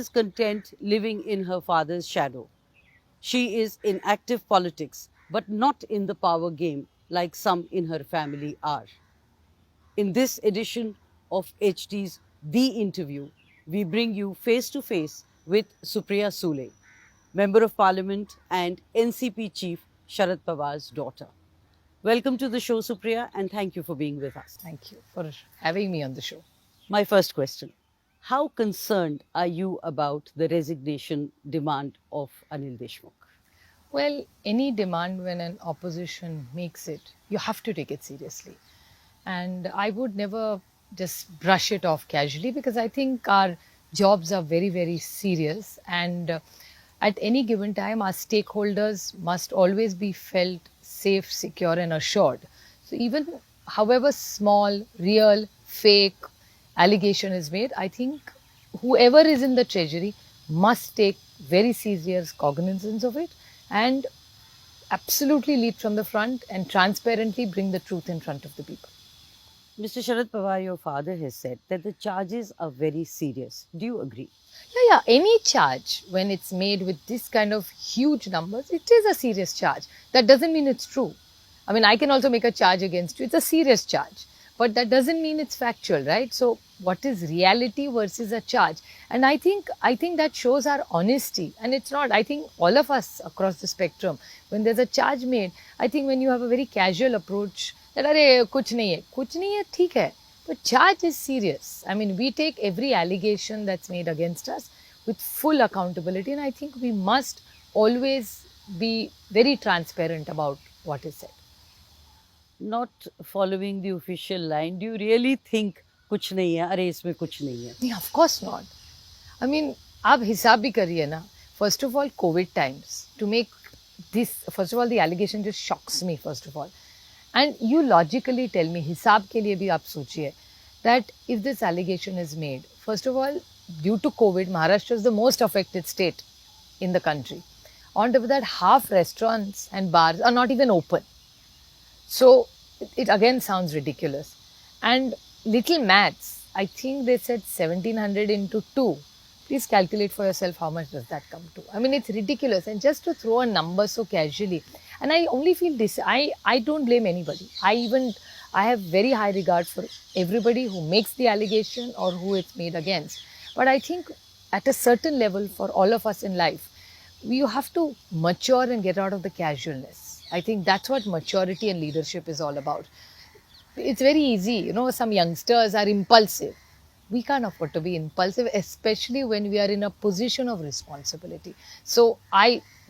is content living in her father's shadow. She is in active politics, but not in the power game like some in her family are. In this edition of HD's The Interview, we bring you face to face with Supriya Sule, Member of Parliament and NCP Chief Sharad Pawar's daughter. Welcome to the show, Supriya, and thank you for being with us. Thank you for having me on the show. My first question: how concerned are you about the resignation demand of Anil Deshmukh? Well, any demand when an opposition makes it, you have to take it seriously. And I would never just brush it off casually because I think our jobs are very, very serious. And at any given time, our stakeholders must always be felt safe, secure, and assured. So, even however small, real, fake allegation is made, I think whoever is in the treasury must take very serious cognizance of it and absolutely lead from the front and transparently bring the truth in front of the people. Mr. Sharad Pawar, your father has said that the charges are very serious. Do you agree? Yeah, any charge when it's made with this kind of huge numbers, it is a serious charge. That doesn't mean it's true. I mean, I can also make a charge against you. It's a serious charge. But that doesn't mean it's factual, right? So what is reality versus a charge? And I think that shows our honesty. And it's not, I think all of us across the spectrum, when there's a charge made, I think when you have a very casual approach, that अरे कुछ नहीं है, ठीक है. But charge is serious. I mean, we take every allegation that's made against us with full accountability. And I think we must always be very transparent about what is said. Not following the official line, do you really think कुछ नहीं है, अरे इसमें कुछ नहीं है? Yeah, of course not. I mean, आप हिसाब भी करिए ना. First of all, COVID times. To make this, first of all, the allegation just shocks me, first of all. And you logically tell me, हिसाब के लिए भी आप सोचिए, that if this allegation is made, first of all, due to COVID, Maharashtra is the most affected state in the country. On top of that, half restaurants and bars are not even open. So it again sounds ridiculous. And little maths, I think they said 1700 into 2. Please calculate for yourself how much does that come to. I mean, it's ridiculous. And just to throw a number so casually, and I only feel this, I don't blame anybody. I have very high regard for everybody who makes the allegation or who it's made against. But I think at a certain level for all of us in life, you have to mature and get out of the casualness. I think that's what maturity and leadership is all about. It's very easy, some youngsters are impulsive. We can't afford to be impulsive, especially when we are in a position of responsibility. So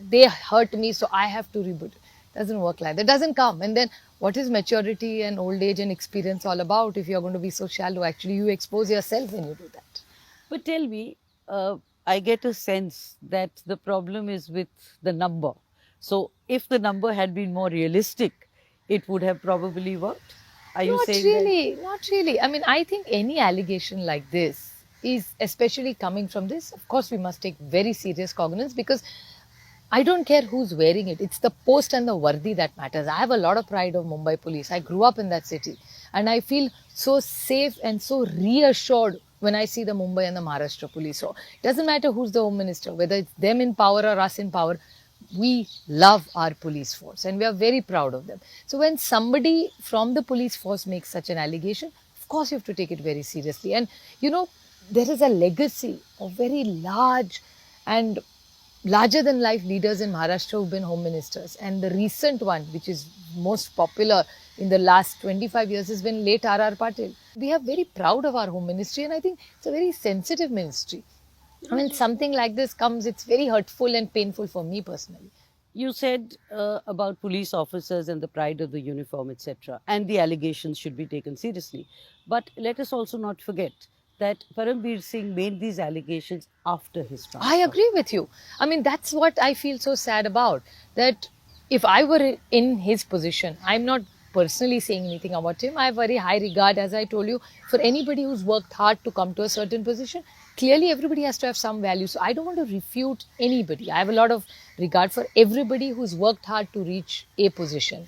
they hurt me, so I have to reboot. Doesn't work like that. Doesn't come. And then what is maturity and old age and experience all about if you're going to be so shallow? Actually, you expose yourself when you do that. But tell me, I get a sense that the problem is with the number. So if the number had been more realistic, it would have probably worked. Are you saying that? Not really. I mean, I think any allegation like this is especially coming from this. Of course, we must take very serious cognizance because I don't care who's wearing it. It's the post and the vardi that matters. I have a lot of pride of Mumbai police. I grew up in that city and I feel so safe and so reassured when I see the Mumbai and the Maharashtra police. So it doesn't matter who's the home minister, whether it's them in power or us in power. We love our police force and we are very proud of them. So when somebody from the police force makes such an allegation, of course you have to take it very seriously. And there is a legacy of very large and larger than life leaders in Maharashtra who've been home ministers. And the recent one, which is most popular in the last 25 years, has been late R.R. Patil. We are very proud of our home ministry and I think it's a very sensitive ministry. I mean, something like this comes, it's very hurtful and painful for me personally. You said about police officers and the pride of the uniform, etc. And the allegations should be taken seriously. But let us also not forget that Parambir Singh made these allegations after his transfer. I agree with you. I mean, that's what I feel so sad about. That if I were in his position, I'm not personally saying anything about him. I have very high regard, as I told you, for anybody who's worked hard to come to a certain position. Clearly, everybody has to have some value. So I don't want to refute anybody. I have a lot of regard for everybody who's worked hard to reach a position.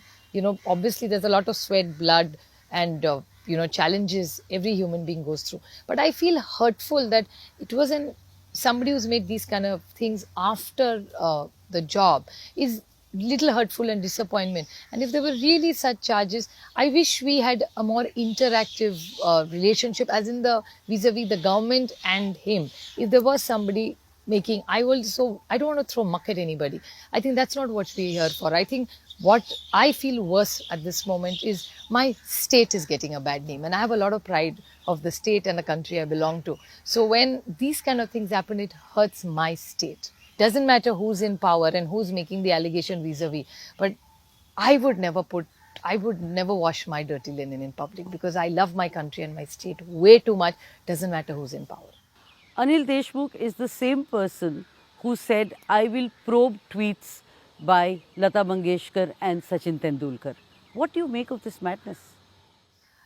Obviously, there's a lot of sweat, blood, and challenges every human being goes through. But I feel hurtful that it was an somebody who's made these kind of things after the job is little hurtful and disappointment. And if there were really such charges, I wish we had a more interactive relationship, as in the vis-a-vis the government and him. If there was somebody making, I don't want to throw muck at anybody. I think that's not what we're here for. I think what I feel worse at this moment is my state is getting a bad name, and I have a lot of pride of the state and the country I belong to. So when these kind of things happen, it hurts my state. Doesn't matter who's in power and who's making the allegation vis-a-vis, but I would never wash my dirty linen in public, because I love my country and my state way too much. Doesn't matter who's in power. Anil Deshmukh is the same person who said, I will probe tweets by Lata Mangeshkar and Sachin Tendulkar. What do you make of this madness?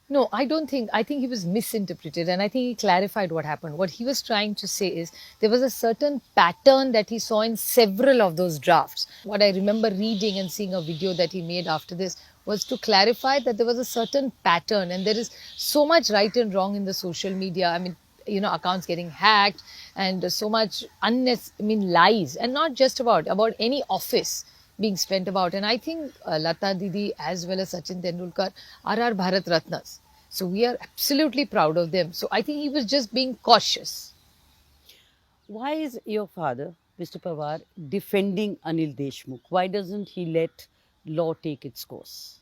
No, I don't think. I think he was misinterpreted, and I think he clarified what happened. What he was trying to say is there was a certain pattern that he saw in several of those drafts. What I remember reading and seeing a video that he made after this was to clarify that there was a certain pattern, and there is so much right and wrong in the social media. I mean, accounts getting hacked, and so much lies, and not just about any office being spent about. And I think Lata Didi as well as Sachin Tendulkar are our Bharat Ratnas. So we are absolutely proud of them. So I think he was just being cautious. Why is your father, Mr. Pawar, defending Anil Deshmukh? Why doesn't he let law take its course?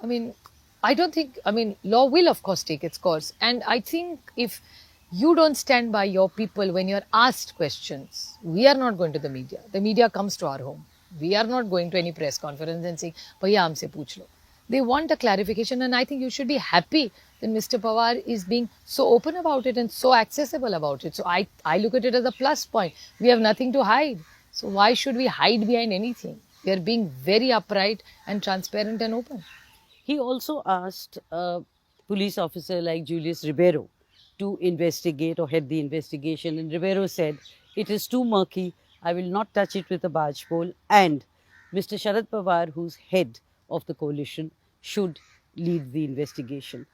I mean, I don't think, law will of course take its course. And I think if you don't stand by your people when you're asked questions, we are not going to the media. The media comes to our home. We are not going to any press conference and saying, Bhaiya, humse pooch lo. They want a clarification, and I think you should be happy that Mr. Pawar is being so open about it and so accessible about it. So I look at it as a plus point. We have nothing to hide. So why should we hide behind anything? We are being very upright and transparent and open. He also asked a police officer like Julius Ribeiro to investigate or head the investigation, and Ribeiro said, it is too murky, I will not touch it with a barge pole, and Mr. Sharad Pawar, who's head of the coalition, should lead the investigation.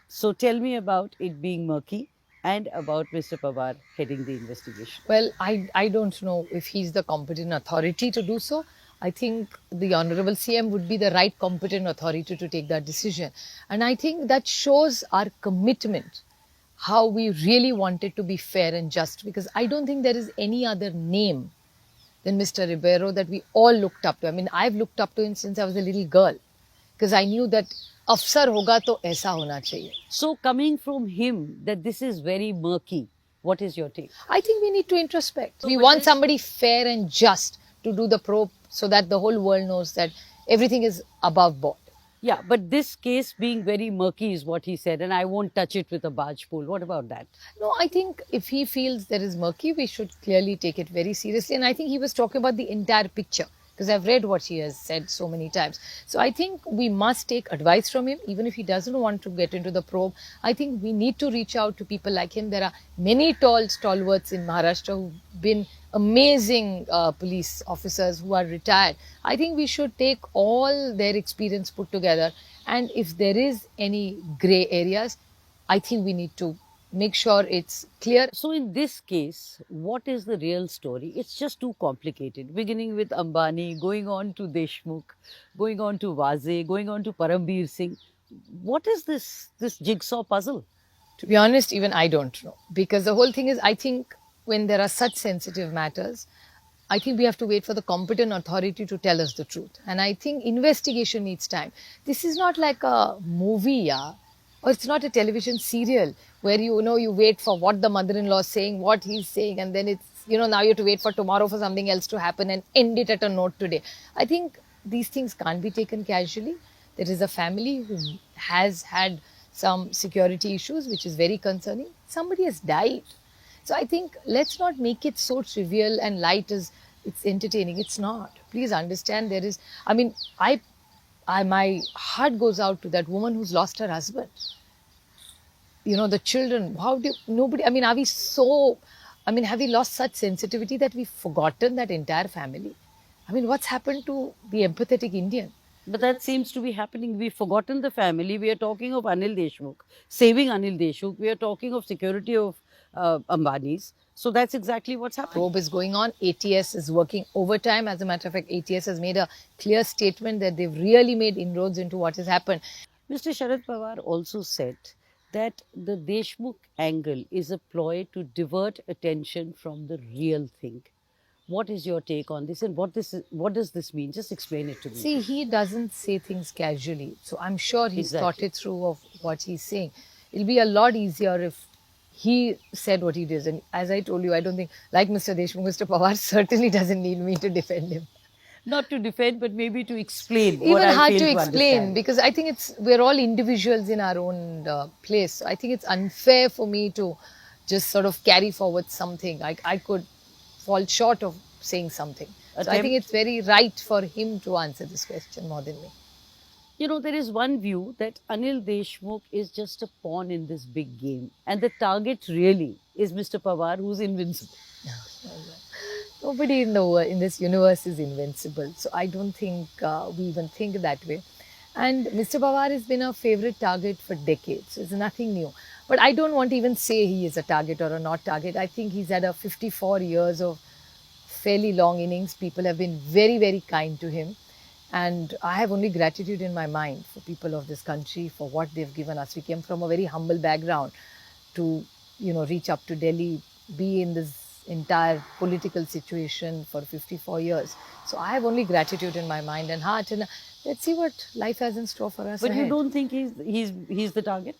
So tell me about it being murky and about Mr. Pawar heading the investigation. Well, I don't know if he's the competent authority to do so. I think the Honorable CM would be the right competent authority to take that decision. And I think that shows our commitment, how we really wanted to be fair and just, because I don't think there is any other name than Mr. Ribeiro that we all looked up to. I mean, I've looked up to him since I was a little girl, because I knew that afsar hoga to aisa hona chahiye. So coming from him that this is very murky, what is your take? I think we need to introspect. We want somebody fair and just to do the probe, so that the whole world knows that everything is above board. Yeah, but this case being very murky is what he said, and I won't touch it with a barge pole. What about that? No, I think if he feels there is murky, we should clearly take it very seriously. And I think he was talking about the entire picture, because I've read what he has said so many times. So I think we must take advice from him, even if he doesn't want to get into the probe. I think we need to reach out to people like him. There are many tall stalwarts in Maharashtra who've been amazing police officers who are retired. I think we should take all their experience put together, and if there is any grey areas, I think we need to make sure it's clear. So in this case, what is the real story? It's just too complicated. Beginning with Ambani, going on to Deshmukh, going on to Waze, going on to Parambir Singh. What is this jigsaw puzzle? To be honest, even I don't know, because the whole thing is, I think when there are such sensitive matters, I think we have to wait for the competent authority to tell us the truth. And I think investigation needs time. This is not like a movie, yeah, or it's not a television serial where you wait for what the mother-in-law is saying, what he's saying, and then it's, now you have to wait for tomorrow for something else to happen and end it at a note today. I think these things can't be taken casually. There is a family who has had some security issues, which is very concerning. Somebody has died. So I think let's not make it so trivial and light as it's entertaining. It's not. Please understand, there is, my heart goes out to that woman who's lost her husband. The children, are we have we lost such sensitivity that we've forgotten that entire family? What's happened to the empathetic Indian? But that seems to be happening. We've forgotten the family. We are talking of Anil Deshmukh, saving Anil Deshmukh. We are talking of security of Ambani's. So that's exactly what's happening. Probe is going on. ATS is working overtime. As a matter of fact, ATS has made a clear statement that they've really made inroads into what has happened. Mr. Sharad Pawar also said that the Deshmukh angle is a ploy to divert attention from the real thing. What is your take on this, and what does this mean? Just explain it to me. See, he doesn't say things casually. So I'm sure he's thought Exactly. it through of what he's saying. It'll be a lot easier if he said what he did. And as I told you, I don't think, like Mr. Deshmukh, Mr. Pawar certainly doesn't need me to defend him. Not to defend, but maybe to explain what Even I hard fail to to explain understand. because I think we're all individuals in our own place. So I think it's unfair for me to just sort of carry forward something. I could fall short of saying something. So I think Attempt. it's very right for him to answer this question more than me. You know, there is one view that Anil Deshmukh is just a pawn in this big game, and the target really is Mr. Pawar, who's invincible. Nobody in this universe is invincible. So I don't think we even think that way. And Mr. Pawar has been a favorite target for decades. It's nothing new. But I don't want to even say he is a target or a not target. I think he's had a 54 years of fairly long innings. People have been very, very kind to him. And I have only gratitude in my mind for people of this country for what they've given us. We came from a very humble background to, reach up to Delhi, be in this entire political situation for 54 years. So I have only gratitude in my mind and heart. And let's see what life has in store for us But you ahead. don't think he's the target?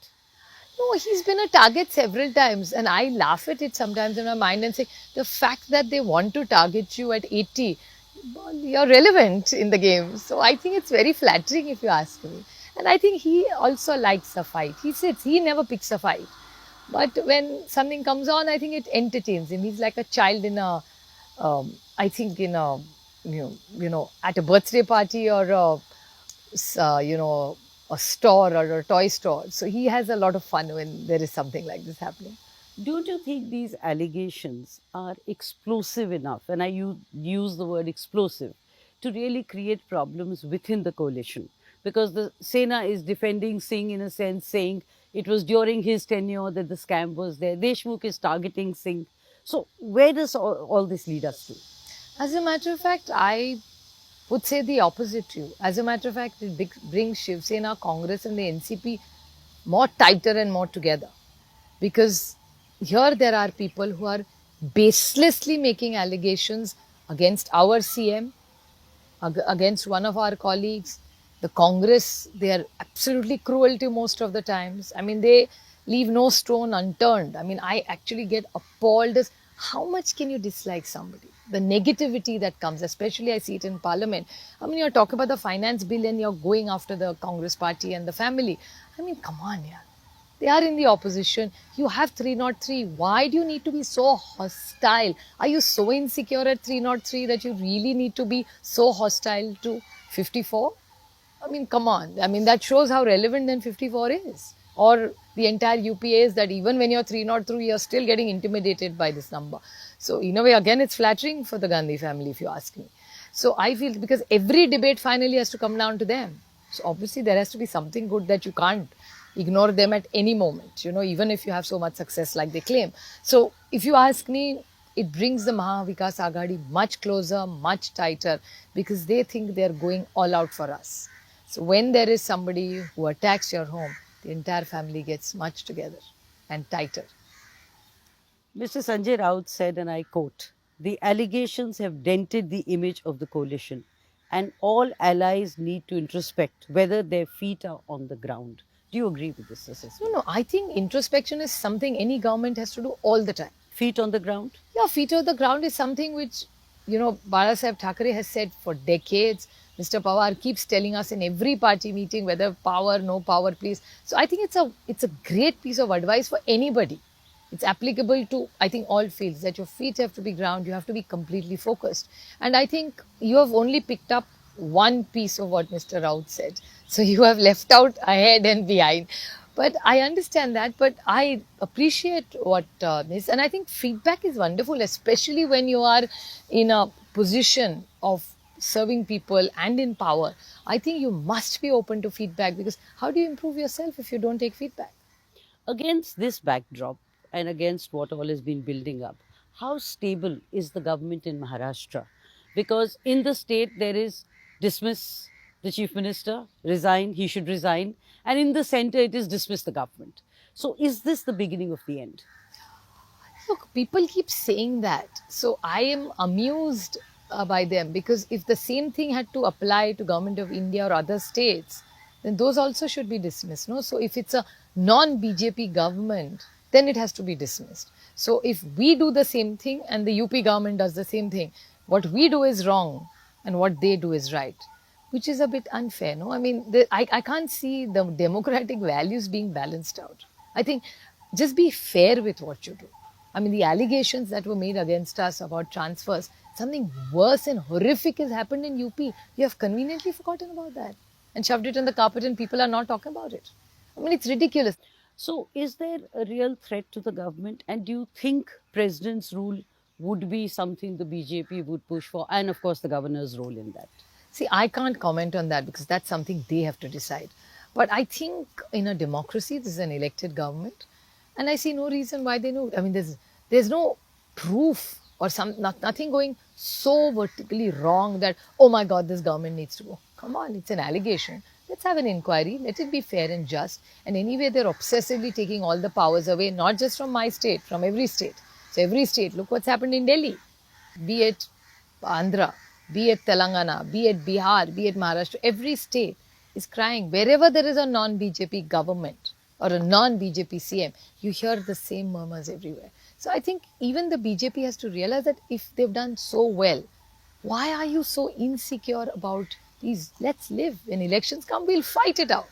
No, he's been a target several times, and I laugh at it sometimes in my mind and say the fact that they want to target you at 80, well, you're relevant in the game. So I think it's very flattering if you ask me. And I think he also likes a fight. He never picks a fight. But when something comes on, I think it entertains him. He's like a child in I think in a, at a birthday party or a store or a toy store. So he has a lot of fun when there is something like this happening. Don't you think these allegations are explosive enough, and use the word explosive, to really create problems within the coalition? Because the Sena is defending Singh in a sense, saying it was during his tenure that the scam was there. Deshmukh is targeting Singh. So, where does all this lead us to? As a matter of fact, I would say the opposite to you. As a matter of fact, it brings Shiv Sena, Congress, and the NCP more tighter and more together. Because here there are people who are baselessly making allegations against our CM, against one of our colleagues. The Congress, they are absolutely cruel to most of the times. I mean, they leave no stone unturned. I mean, I actually get appalled as how much can you dislike somebody? The negativity that comes, especially I see it in Parliament. I mean, you're talking about the finance bill and you're going after the Congress party and the family. I mean, come on, yeah. They are in the opposition. You have 303. Why do you need to be so hostile? Are you so insecure at 303 that you really need to be so hostile to 54? I mean, come on. I mean, that shows how relevant then 54 is. Or the entire UPA is that even when you're 303, you're still getting intimidated by this number. So, in a way, again, it's flattering for the Gandhi family, if you ask me. So, I feel because every debate finally has to come down to them. So, obviously, there has to be something good that you can't ignore them at any moment, even if you have so much success like they claim. So, if you ask me, it brings the Mahavikas Aghadi much closer, much tighter because they think they're going all out for us. So, when there is somebody who attacks your home, the entire family gets much together and tighter. Mr. Sanjay Raut said, and I quote, "The allegations have dented the image of the coalition, and all allies need to introspect whether their feet are on the ground." Do you agree with this assessment? No, I think introspection is something any government has to do all the time. Feet on the ground? Yeah, feet on the ground is something which, Bala Sahib Thackeray has said for decades. Mr. Pawar keeps telling us in every party meeting whether power, no power, please. So I think it's a great piece of advice for anybody. It's applicable to, I think, all fields that your feet have to be ground, you have to be completely focused. And I think you have only picked up one piece of what Mr. Raut said. So you have left out ahead and behind. But I understand that, but I appreciate what this, and I think feedback is wonderful, especially when you are in a position of serving people and in power. I think you must be open to feedback because how do you improve yourself if you don't take feedback? Against this backdrop and against what all has been building up, how stable is the government in Maharashtra? Because in the state there is dismiss the chief minister, resign, he should resign, and in the center it is dismiss the government. So is this the beginning of the end? Look, people keep saying that. So I am amused by them, because if the same thing had to apply to Government of India or other states, then those also should be dismissed. No? So if it's a non-BJP government, then it has to be dismissed. So if we do the same thing and the UP government does the same thing, what we do is wrong and what they do is right, which is a bit unfair. No, I mean, I can't see the democratic values being balanced out. I think just be fair with what you do. I mean, the allegations that were made against us about transfers, something worse and horrific has happened in UP. You have conveniently forgotten about that and shoved it on the carpet, and people are not talking about it. I mean, it's ridiculous. So is there a real threat to the government, and do you think president's rule would be something the BJP would push for, and of course the governor's role in that? See, I can't comment on that because that's something they have to decide. But I think in a democracy, this is an elected government, and I see no reason why they know. I mean, there's no proof or nothing going so vertically wrong that, oh my God, this government needs to go. Come on, it's an allegation. Let's have an inquiry. Let it be fair and just. And anyway, they're obsessively taking all the powers away, not just from my state, from every state. So every state, look what's happened in Delhi. Be it Andhra, be it Telangana, be it Bihar, be it Maharashtra, every state is crying. Wherever there is a non-BJP government or a non-BJP CM, you hear the same murmurs everywhere. So I think even the BJP has to realize that if they've done so well, why are you so insecure about these? Let's live. When elections come, we'll fight it out.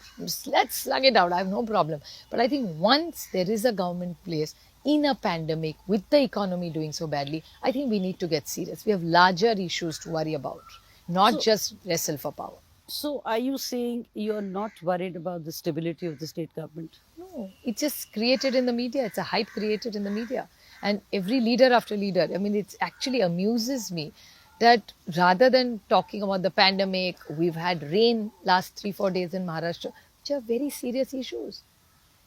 Let's slug it out. I have no problem. But I think once there is a government place in a pandemic with the economy doing so badly, I think we need to get serious. We have larger issues to worry about, not just wrestle for power. So are you saying you're not worried about the stability of the state government? No, it's just created in the media. It's a hype created in the media. And every leader after leader, I mean, it actually amuses me that rather than talking about the pandemic, we've had rain last 3-4 days in Maharashtra, which are very serious issues.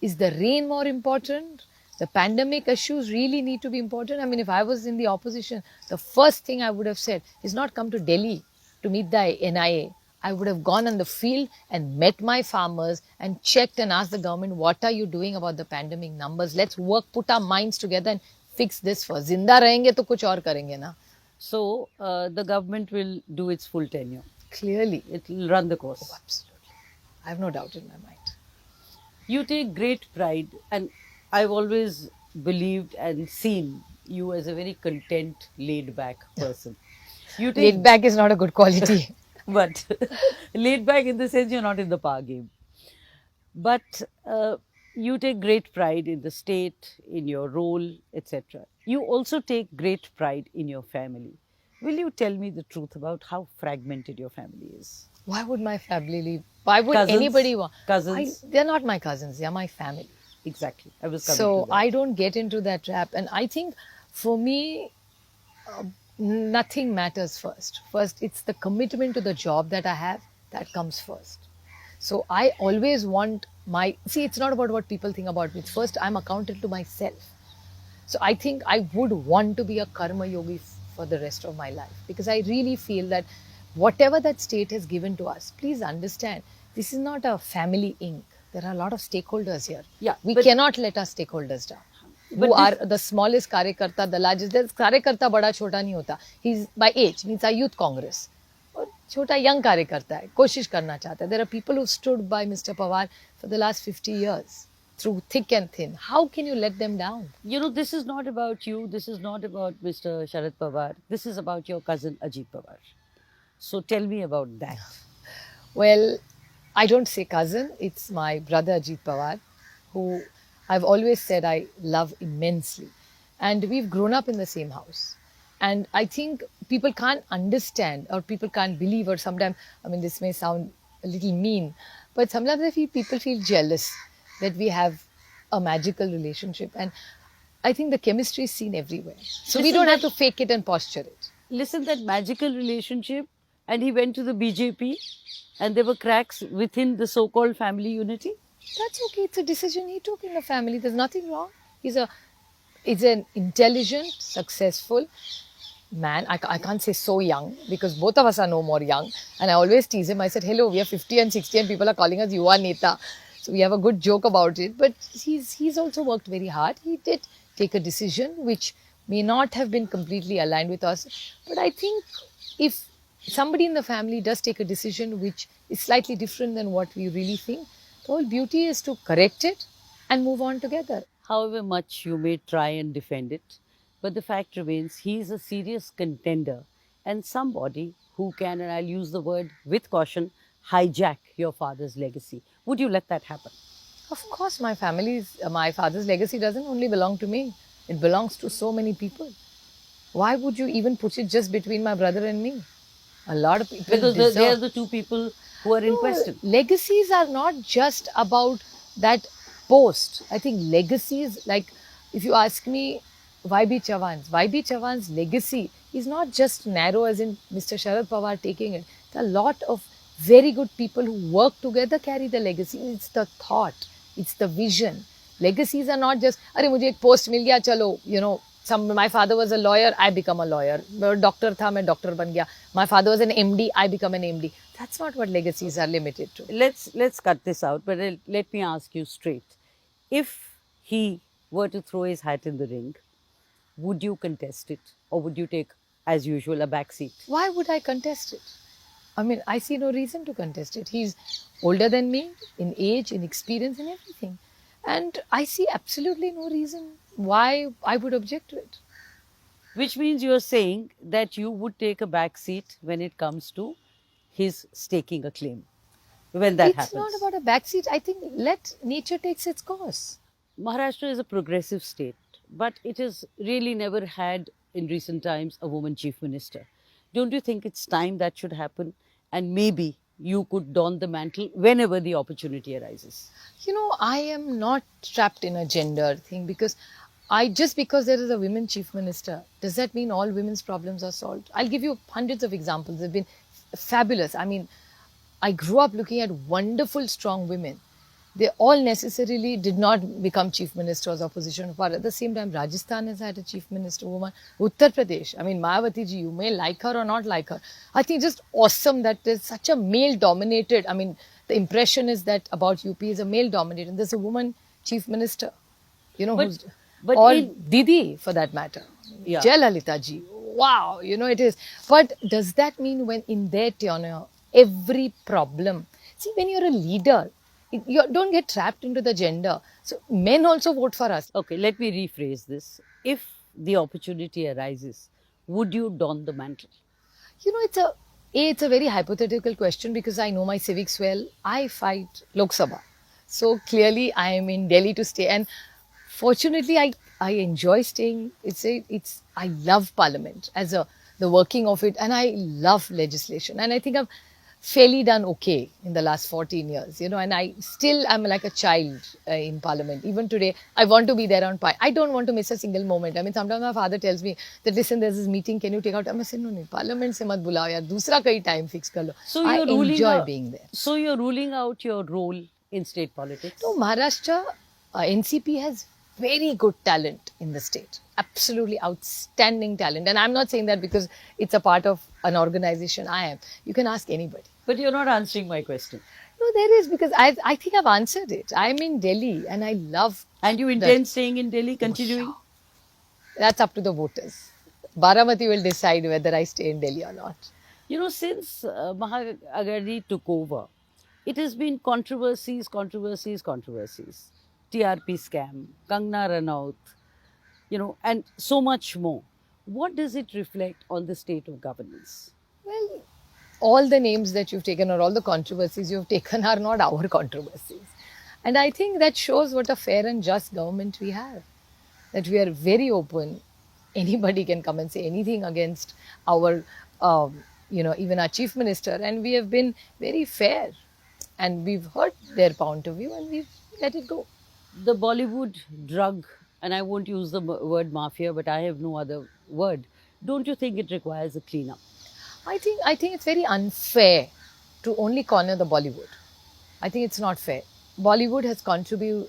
Is the rain more important? The pandemic issues really need to be important. I mean, if I was in the opposition, the first thing I would have said is not come to Delhi to meet the NIA. I would have gone on the field and met my farmers and checked and asked the government, what are you doing about the pandemic numbers? Let's work, put our minds together and fix this first. Zinda rahenge to kuch aur karenge na. So the government will do its full tenure. Clearly. It will run the course. Oh, absolutely. I have no doubt in my mind. You take great pride, and I've always believed and seen you as a very content, laid back person. You take, Laid back is not a good quality. but laid back in the sense you're not in the power game. But you take great pride in the state, in your role, etc. You also take great pride in your family. Will you tell me the truth about how fragmented your family is? Why would my family leave? Why would Cousins, anybody want? cousins. They're not my cousins. They're my family. Exactly. I was coming So to that. I don't get into that trap. And I think for me, nothing matters first. First, it's the commitment to the job that I have that comes first. So I always want it's not about what people think about me. First, I'm accountable to myself. So I think I would want to be a karma yogi for the rest of my life, because I really feel that whatever that state has given to us, please understand, this is not a family inc. There are a lot of stakeholders here. Yeah, we but- cannot let our stakeholders down. Who are the smallest karyakarta, the largest. There's karyakarta bada chota nahi hota. He's by age, means a youth congress. और छोटा young कार्यकर्ता है, कोशिश करना चाहता है. There are people who stood by Mr. Pawar for the last 50 years through thick and thin. How can you let them down? You know, this is not about you. This is not about Mr. Sharad Pawar. This is about your cousin Ajit Pawar. So tell me about that. Well, I don't say cousin. It's my brother Ajit Pawar, who I've always said I love immensely. And we've grown up in the same house. And I think people can't understand, or people can't believe, or sometimes, I mean, this may sound a little mean, but sometimes people feel jealous that we have a magical relationship. And I think the chemistry is seen everywhere. So we don't have to fake it and posture it. Listen, that magical relationship, and he went to the BJP, and there were cracks within the so-called family unity. That's okay. It's a decision he took in the family. There's nothing wrong. He's a is an intelligent, successful man. I can't say so young because both of us are no more young. And I always tease him. I said, hello, we are 50 and 60 and people are calling us Yuva Neta. So we have a good joke about it. But he's also worked very hard. He did take a decision which may not have been completely aligned with us. But I think if somebody in the family does take a decision which is slightly different than what we really think, the whole beauty is to correct it and move on together. However much you may try and defend it, but the fact remains he is a serious contender and somebody who can, and I'll use the word with caution, hijack your father's legacy. Would you let that happen? Of course, my father's legacy doesn't only belong to me. It belongs to so many people. Why would you even put it just between my brother and me? A lot of people Because deserve. they are the two people who are in question. Legacies are not just about that post. I think legacies, like if you ask me, YB Chavan's legacy is not just narrow as in Mr. Sharad Pawar taking it. There are a lot of very good people who work together carry the legacy. It's the thought, it's the vision. Legacies are not just, अरे मुझे एक post मिल गया चलो, you know, my father was a lawyer, I become a lawyer. Doctor था, मैं doctor बन गया. My father was an MD, I become an MD. That's not what legacies are limited to. Let's cut this out, but let me ask you straight. If he were to throw his hat in the ring, would you contest it or would you take, as usual, a back seat? Why would I contest it? I mean, I see no reason to contest it. He's older than me in age, in experience, in everything. And I see absolutely no reason why I would object to it. Which means you're saying that you would take a back seat when it comes to his staking a claim. When that happens. It's not about a backseat. I think let nature takes its course. Maharashtra is a progressive state, but it has really never had in recent times a woman chief minister. Don't you think it's time that should happen? And maybe you could don the mantle whenever the opportunity arises. You know, I am not trapped in a gender thing because just because there is a women chief minister, does that mean all women's problems are solved? I'll give you hundreds of examples. They've been fabulous. I mean, I grew up looking at wonderful, strong women. They all necessarily did not become chief ministers or position of power. At the same time, Rajasthan has had a chief minister woman. Uttar Pradesh, I mean, Mayawati ji, you may like her or not like her. I think just awesome that there's such a male-dominated, I mean, the impression is that about UP is a male-dominated. And there's a woman chief minister, you know, or Didi for that matter. Yeah. Jayalalitha ji, wow, you know, it is. But does that mean when in their tenure, every problem, see, when you're a leader, you don't get trapped into the gender. So men also vote for us. Okay, let me rephrase this. If the opportunity arises, would you don the mantle? You know, it's a very hypothetical question because I know my civics well. I fight Lok Sabha. So clearly I am in Delhi to stay. And fortunately, I enjoy staying. I love parliament as the working of it. And I love legislation. And I think I've fairly done okay in the last 14 years, you know, and I still am like a child in parliament. Even today, I want to be there on time. I don't want to miss a single moment. I mean, sometimes my father tells me that, listen, there's this meeting, can you take out? I'm saying, no, parliament se mat bulao yaar, dusra kahi time fix kar lo. So I enjoy being there. So you're ruling out your role in state politics? No, Maharashtra, NCP has very good talent in the state. Absolutely outstanding talent. And I'm not saying that because it's a part of an organization. I am. You can ask anybody. But you're not answering my question. No, there is, because I think I've answered it. I'm in Delhi and I love. And you intend staying in Delhi, continuing? Oh, sure. That's up to the voters. Baramati will decide whether I stay in Delhi or not. You know, since Mahatma Gandhi took over, it has been controversies. TRP scam, Kangna Ranaut, you know, and so much more. What does it reflect on the state of governance? Well, all the names that you've taken or all the controversies you've taken are not our controversies. And I think that shows what a fair and just government we have. That we are very open. Anybody can come and say anything against our, you know, even our chief minister. And we have been very fair. And we've heard their point of view and we've let it go. The Bollywood drug, and I won't use the word mafia, but I have no other word. Don't you think it requires a cleanup? I think it's very unfair to only corner the Bollywood. I think it's not fair. Bollywood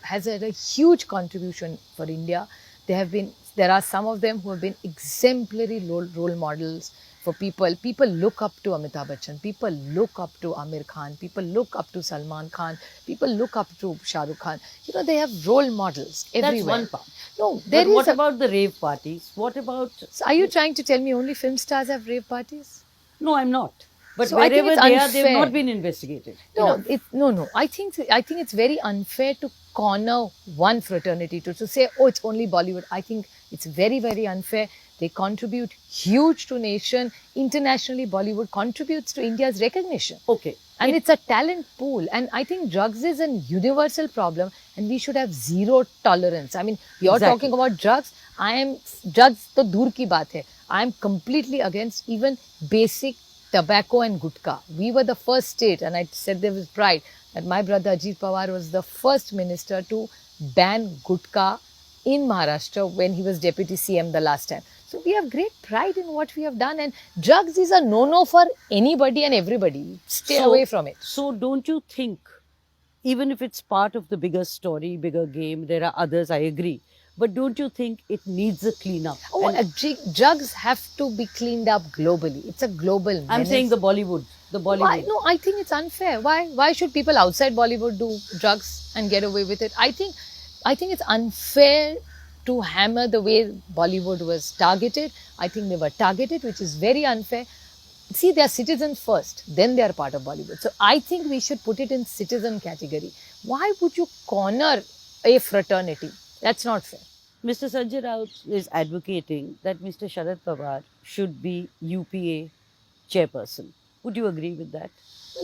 has had a huge contribution for India. They have been there are some of them who have been exemplary role models for people. People look up to Amitabh Bachchan, people look up to Amir Khan, people look up to Salman Khan, people look up to Shah Rukh Khan. You know, they have role models everywhere. That's one part. No, there But is what about the rave parties? What about... So are you trying to tell me only film stars have rave parties? No, I'm not. But So I think wherever it's they are, they've unfair. not been investigated. No, enough. I think it's very unfair to corner one fraternity to say, oh, it's only Bollywood. I think it's very, very unfair. They contribute huge to nation. Internationally, Bollywood contributes to India's recognition. Okay. And it's a talent pool. And I think drugs is a universal problem and we should have zero tolerance. I mean, you're Exactly. talking about drugs. Drugs to dur ki baat hai. I am completely against even basic tobacco and gutka. We were the first state, and I said there with pride, that my brother Ajit Pawar was the first minister to ban gutka in Maharashtra when he was deputy CM the last time. So we have great pride in what we have done, and drugs is a no-no for anybody and everybody. Stay away from it. So don't you think, even if it's part of the bigger story, bigger game, there are others, I agree. But don't you think it needs a cleanup? Oh, And drugs have to be cleaned up globally. It's a global menace. I'm saying the Bollywood. Why? No, I think it's unfair. Why should people outside Bollywood do drugs and get away with it? I think it's unfair to hammer the way Bollywood was targeted. I think they were targeted, which is very unfair. See, they are citizens first, then they are part of Bollywood. So I think we should put it in citizen category. Why would you corner a fraternity? That's not fair. Mr. Sanjay Raut is advocating that Mr. Sharad Pawar should be UPA chairperson. Would you agree with that?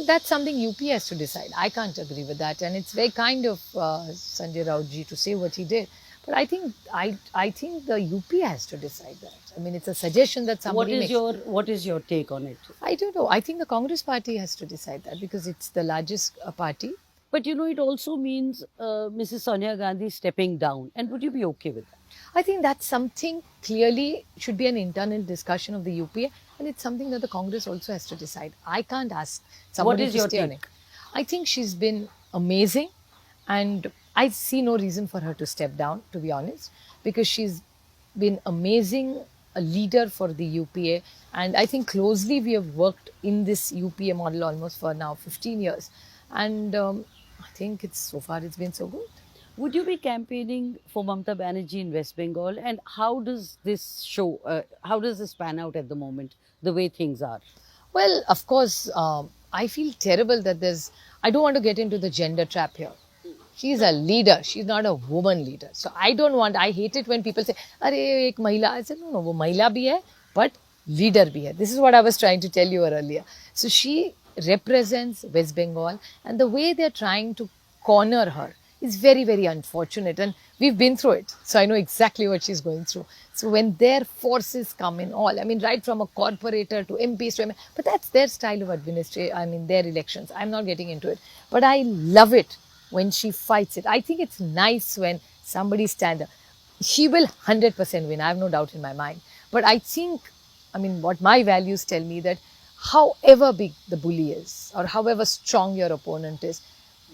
That's something UP has to decide. I can't agree with that, and it's very kind of Sanjay Raut ji to say what he did. But I think the UP has to decide that. I mean, it's a suggestion that somebody makes. What is your take on it? I don't know. I think the Congress party has to decide that because it's the largest party. But you know, it also means Mrs. Sonia Gandhi stepping down. And would you be okay with that? I think that's something clearly should be an internal discussion of the UPA, and it's something that the Congress also has to decide. I can't ask somebody What is to your stay on take? it. I think she's been amazing, and I see no reason for her to step down, to be honest, because she's been amazing, a leader for the UPA, and I think closely we have worked in this UPA model almost for now 15 years, and I think so far it's been so good. Would you be campaigning for Mamta Banerjee in West Bengal? And how does this how does this pan out at the moment, the way things are? Well, of course, I feel terrible that I don't want to get into the gender trap here. She's a leader. She's not a woman leader. So I hate it when people say, "Arey, ek mahila." I said, no, wo mahila bhi hai, but leader bhi hai. This is what I was trying to tell you earlier. So she represents West Bengal, and the way they're trying to corner her is very, very unfortunate, and we've been through it. So I know exactly what she's going through. So when their forces come in all, I mean, right from a corporator to MPs to but that's their style of administration, I mean, their elections. I'm not getting into it. But I love it when she fights it. I think it's nice when somebody stands up. She will 100% win. I have no doubt in my mind. But I think, I mean, what my values tell me that however big the bully is or however strong your opponent is,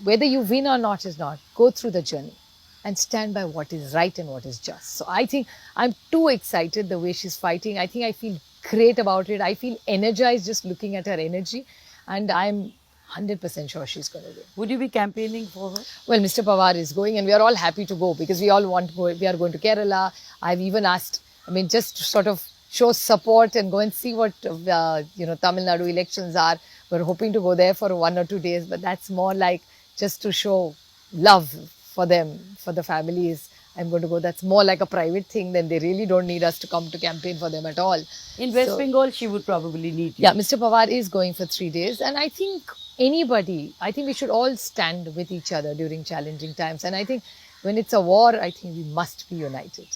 whether you win or not is not, go through the journey and stand by what is right and what is just. So I think I'm too excited the way she's fighting. I think I feel great about it. I feel energized just looking at her energy, and I'm 100% sure she's going to win. Would you be campaigning for her? Well, Mr. Pawar is going, and we are all happy to go because we all want to go. We are going to Kerala. I've even asked, I mean, just to sort of show support and go and see what, Tamil Nadu elections are. We're hoping to go there for 1 or 2 days, but that's more like just to show love for them, for the families. I'm going to go. That's more like a private thing. Then they really don't need us to come to campaign for them at all. In West Bengal, she would probably need you. Yeah, Mr. Pawar is going for 3 days. And I think I think we should all stand with each other during challenging times. And I think when it's a war, I think we must be united.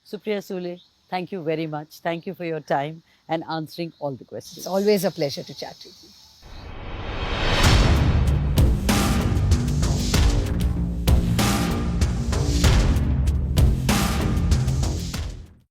Supriya Sule, thank you very much. Thank you for your time and answering all the questions. It's always a pleasure to chat with you.